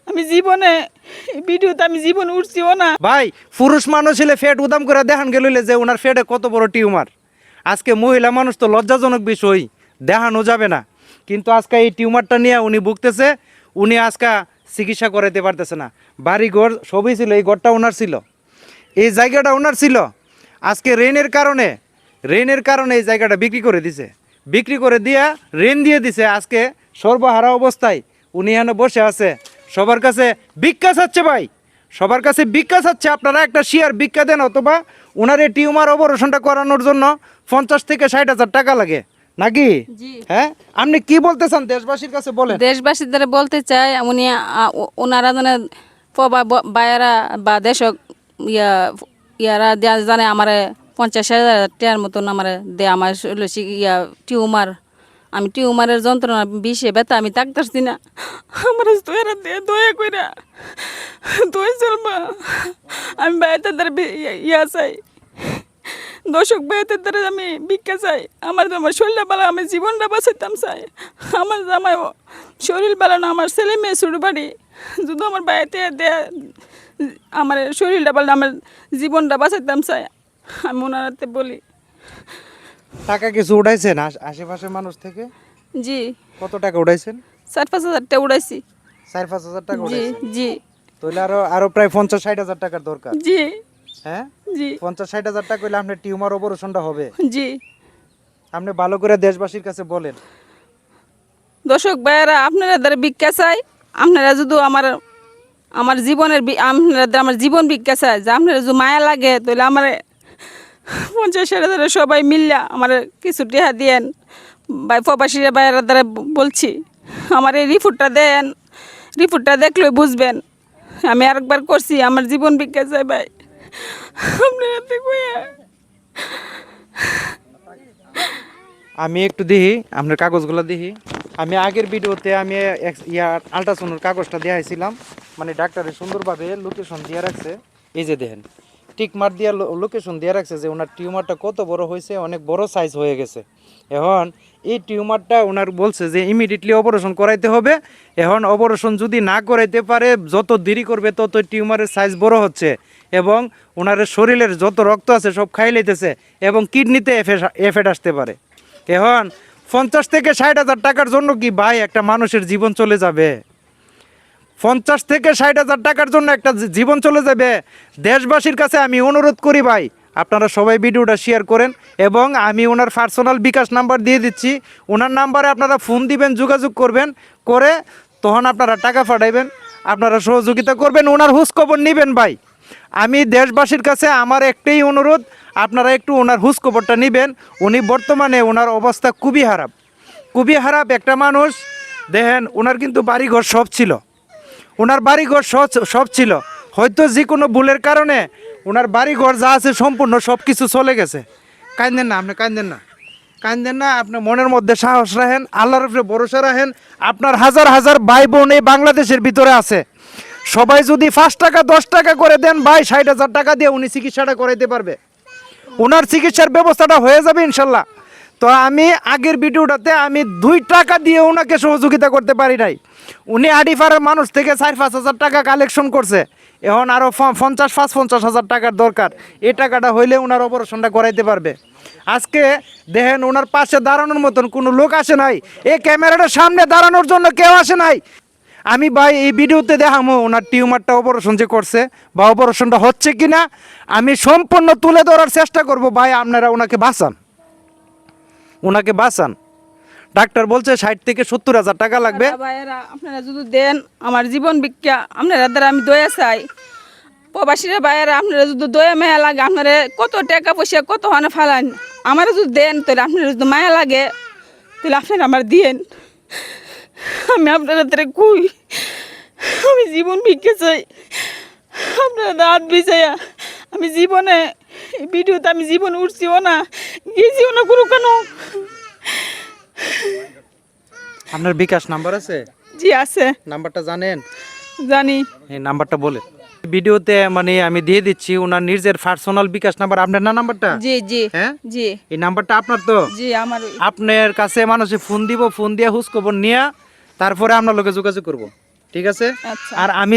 আমি জীবনে ভিডিওতে আমি জীবনে উঠছিও না। ভাই পুরুষ মানুষ হলে ফেট উদাম করে দেখান গেল যে ওনার ফেটে কত বড় টিউমার। আজকে মহিলা মানুষ তো লজ্জাজনক বিষয়, দেখানো যাবে না, কিন্তু আজকে এই টিউমারটা নিয়ে উনি ভুগতেছে। উনি আজকে চিকিৎসা করাইতে পারতেছে না। বাড়ি ঘর সবই ছিল, এই ঘরটা ওনার ছিল, এই জায়গাটা ওনার ছিল। আজকে রেনের কারণে এই জায়গাটা বিক্রি করে দিছে, বিক্রি করে দিয়া রেন দিয়ে দিছে। আজকে সর্বহারা অবস্থায় উনি এখানে বসে আছে, সবার কাছে ভিক্ষা চাচ্ছে। ভাই সবার কাছে ভিক্ষা চাচ্ছে, আপনারা একটা শেয়ার ভিক্ষা দেন, অথবা ওনার এই টিউমার অপারেশনটা করানোর জন্য 50 থেকে 60 হাজার টাকা লাগে নাকি? জি। হ্যাঁ, আপনি কি বলতে চান দেশবাসীর কাছে বলেন। দেশবাসীর দ্বারা বলতে চাই উনি ওনারা জানে বায়ারা বা দেশক ইয়ারা জানে আমার 50,000 টাকার মতন আমার দে আমার ইয়া টিউমার। আমি টিউমারের যন্ত্রণা বিষে ব্যথা আমি থাকতেছি না। আমার দয়া দে, দয়া কইরা দয়া চলবা। আমি বাইরের দ্বারা ইয়া চাই, দর্শক বাইরের দ্বারা আমি ভিক্ষা চাই। আমার শরীরটা বালা, আমি জীবনটা বাঁচাইতাম চাই। আমার জামাই শরীর বালানো, আমার ছেলে মেয়ে ছোটো বাড়ি, যদি আমার বাইরে দেয়া আমার শরীরটা বালা, আমার জীবনটা বাঁচাইতাম চাই। আমি ওনারাতে বলি। টাকা কিছু উঠাইছেন আশেপাশের মানুষ থেকে? জি। কত টাকা উঠাইছেন? 4-5 হাজার টাকা উড়াইছি। 4-5 হাজার টাকা জি উঠাইছেন? জি তাহলে আরো প্রায় 50-60 হাজার টাকার দরকার। জি হ্যাঁ, জি 50-60 হাজার টাকা হইলে আপনার টিউমার অপারেশনটা হবে। জি। আপনি ভালো করে দেশবাসীর কাছে বলেন। দর্শক ভাইয়েরা, আপনারা দ্বারা ভিক্ষা চাই। আপনারা যদি আমার জীবনের আপনারা আমার জীবন ভিক্ষা চাই, যে আপনারা যদি মায়া লাগে তাহলে আমার 50,000 সবাই মিললা আমার কিছু টেহা দিয়েন। ভাই প্রবাসীরা ভাইয়েরা দ্বারা বলছি, আমার এই রিপোর্টটা দেন, রিপোর্টটা দেখলে বুঝবেন। আমি আরেকবার করছি, আমার জীবন ভিক্ষা চাই ভাই, আপনারা দেখুয়া। আমি একটু দেখি আপনার কাগজগুলো দেখি। আমি আগের ভিডিওতে আমি আল্ট্রাসাউন্ডের কাগজটা দেখাইছিলাম, মানে ডাক্তারের সুন্দরভাবে লোকেশন দিয়ে রাখছে। এই যে দেখেন, টিক মার দিয়ে লোকেশন দিয়ে রাখছে যে ওনার টিউমারটা কত বড় হয়েছে, অনেক বড় সাইজ হয়ে গেছে। এখন এই টিউমারটা ওনার বলছে যে ইমিডিয়েটলি অপারেশন করাইতে হবে। এখন অপারেশন যদি না করাইতে পারে, যত দেরি করবে তত টিউমারের সাইজ বড় হচ্ছে, এবং ওনার শরীরের যত রক্ত আছে সব খাই লইতেছে, এবং কিডনিতে এফেক্ট আসতে পারে। এখন 50 থেকে 60 হাজার টাকার জন্য কি ভাই একটা মানুষের জীবন চলে যাবে? 50 থেকে 60 হাজার টাকার জন্য একটা জীবন চলে যাবে? দেশবাসীর কাছে আমি অনুরোধ করি ভাই, আপনারা সবাই ভিডিওটা শেয়ার করেন, এবং আমি ওনার পার্সোনাল বিকাশ নাম্বার দিয়ে দিচ্ছি। ওনার নাম্বারে আপনারা ফোন দিবেন, যোগাযোগ করবেন, করে তখন আপনারা টাকা পাঠাইবেন, আপনারা সহযোগিতা করবেন, ওনার খোঁজখবর নেবেন। ভাই আমি দেশবাসীর কাছে আমার একটাই অনুরোধ, আপনারা একটু ওনার খোঁজখবরটা নেবেন। উনি বর্তমানে ওনার অবস্থা খুবই খারাপ একটা মানুষ। দেখেন ওনার কিন্তু বাড়িঘর সব ছিল, ওনার বাড়িঘর সব ছিল, হয়তো যে কোনো ভুলের কারণে ওনার বাড়িঘর যা আছে সম্পূর্ণ সব কিছু চলে গেছে। কাঁদেন না, আপনি কাঁদেন না, আপনি মনের মধ্যে সাহস রাখেন, আল্লাহর উপরে ভরসা রাখেন। আপনার হাজার হাজার ভাই বোন এই বাংলাদেশের ভিতরে আছে, সবাই যদি 5 টাকা 10 টাকা করে দেন ভাই, 60 হাজার টাকা দিয়ে উনি চিকিৎসাটা করাইতে পারবে, ওনার চিকিৎসার ব্যবস্থাটা হয়ে যাবে ইনশাল্লাহ। তো আমি আগের ভিডিওটাতে আমি 2 টাকা দিয়ে ওনাকে সহযোগিতা করতে পারি নাই। উনি আডিফারের মানুষ থেকে 4-5 হাজার টাকা কালেকশন করছে, এখন আরও 50 হাজার টাকার দরকার। এই টাকাটা হইলে ওনার অপারেশনটা করাইতে পারবে। আজকে দেখেন ওনার পাশে দাঁড়ানোর মতন কোনো লোক আসে নাই, এই ক্যামেরাটার সামনে দাঁড়ানোর জন্য কেউ আসে নাই। আমি ভাই এই ভিডিওতে দেখামো ওনার টিউমারটা অপারেশন যে করছে বা অপারেশনটা হচ্ছে কিনা, আমি সম্পূর্ণ তুলে ধরার চেষ্টা করব। ভাই আপনারা ওনাকে বাঁচান। ডাক্তার বলছে 60 থেকে 70 হাজার টাকা লাগবে। ভাইয়েরা আপনারা যদি দেন আমার জীবন ভিক্ষা, আপনারা দ্বারা আমি দয়া চাই। প্রবাসীরা ভাইয়েরা, আপনারা যদি দয়া মায়া লাগে, আপনারা কত টাকা পয়সা কত হানে ফালান, আমার যদি দেন তাহলে আপনারা যদি মায়া লাগে তাহলে আপনারা আমার দিয়েন। আমি আপনারা দ্বারা কই, আমি জীবন ভিক্ষা চাই। আপনারা হাত বিছাইয়া, আমি জীবনে ভিডিওতে আমি জীবন উঠছিও না, গেছিও না কোনো কেন। আপনার বিকাশ নাম্বার আছে? জি আছে। নাম্বারটা জানেন? জানি। এই নাম্বারটা বলে ভিডিওতে মানে আমি দিয়ে দিচ্ছি ওনার নিজের পার্সোনাল বিকাশ নাম্বার। আপনার না নাম্বারটা? জি জি হ্যাঁ জি। এই নাম্বারটা আপনার তো? জি আমার। আপনার কাছে মানুষে ফোন দিব, ফোন দিয়ে খোঁজ খবর নিয়ে তারপরে আপনার লোকে যোগাযোগ করব। ঠিক আছে আচ্ছা। আর আমি